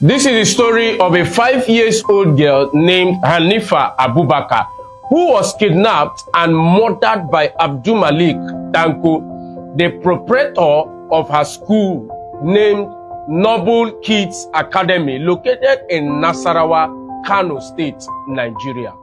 This is the story of a 5-year-old girl named Hanifa Abubakar, who was kidnapped and murdered by Abdulmalik Tanko, the proprietor of her school named Noble Kids Academy, located in Nasarawa, Kano State, Nigeria.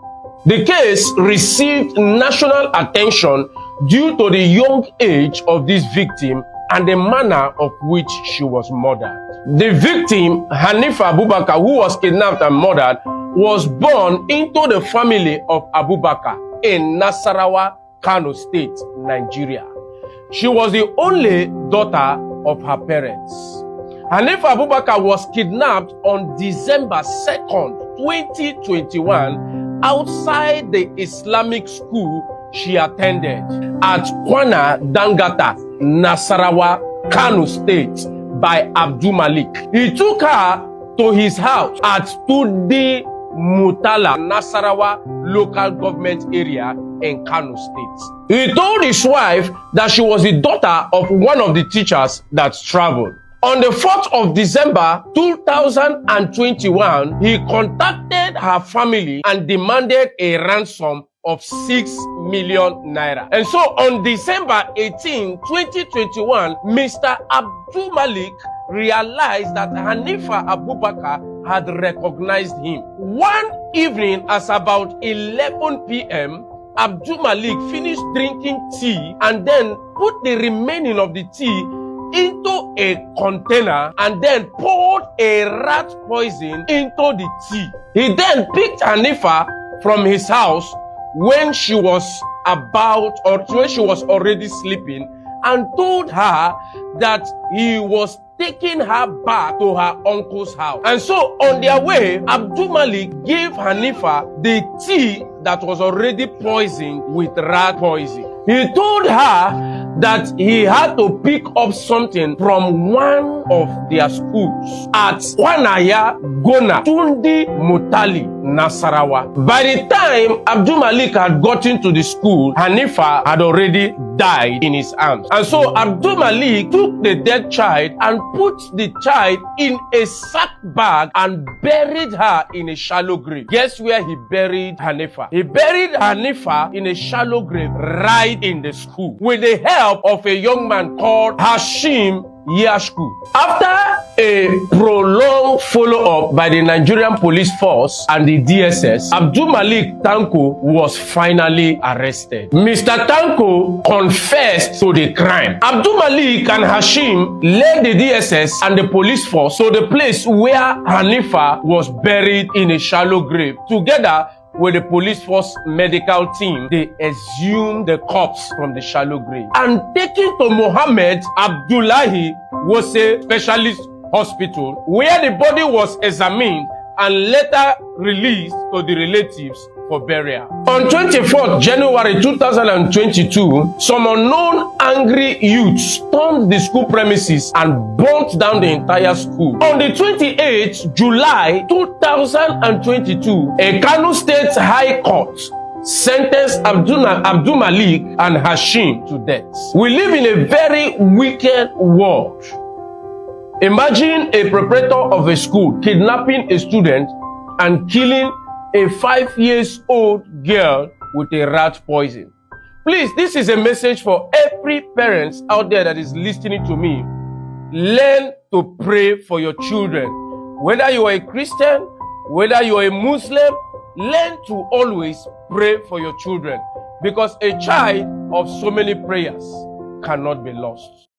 The case received national attention due to the young age of this victim and the manner of which she was murdered. The victim, Hanifa Abubakar, who was kidnapped and murdered, was born into the family of Abubakar in Nasarawa, Kano State, Nigeria. She was the only daughter of her parents. Hanifa Abubakar was kidnapped on December 2nd, 2021, outside the Islamic school she attended at Kwana Dangata, Nasarawa, Kano State by Abdulmalik. He took her to his house at Tudi Mutala, Nasarawa local government area in Kano State. He told his wife that she was the daughter of one of the teachers that traveled. On the 4th of December 2021, he contacted her family and demanded a ransom of 6 million naira. And so on December 18, 2021, Mr. Abdulmalik realized that Hanifa Abubakar had recognized him. One evening, as about 11 p.m., Abdulmalik finished drinking tea and then put the remaining of the tea into a container and then poured a rat poison into the tea. He then picked Hanifa from his house when she was already sleeping and told her that he was taking her back to her uncle's house. And so on their way, Abdulmalik gave Hanifa the tea that was already poisoned with rat poison. He told her that he had to pick up something from one of their schools at Kwanaya Gona, Tundi Mutali, Nasarawa. By the time Abdulmalik had gotten to the school, Hanifa had already died in his arms. And so Abdulmalik took the dead child and put the child in a sack bag and buried her in a shallow grave. Guess where he buried Hanifa? He buried Hanifa in a shallow grave right in the school with the help of a young man called Hashim Yashku. After a prolonged follow-up by the Nigerian police force and the DSS, Abdulmalik Tanko was finally arrested. Mr. Tanko confessed to the crime. Abdulmalik and Hashim led the DSS and the police force to the place where Hanifa was buried in a shallow grave. Together with the police force medical team, they exhumed the corpse from the shallow grave and taken to Mohammed Abdullahi Wose Specialist Hospital, where the body was examined and later released to the relatives for burial. On 24th January 2022, some unknown angry youths stormed the school premises and burnt down the entire school. On the 28th July 2022, a Kano State High Court sentenced Abdulmalik and Hashim to death. We live in a very wicked world. Imagine a proprietor of a school kidnapping a student and killing a 5-year-old girl with a rat poison. Please, this is a message for every parent out there that is listening to me. Learn to pray for your children. Whether you are a Christian, whether you are a Muslim, learn to always pray for your children, because a child of so many prayers cannot be lost.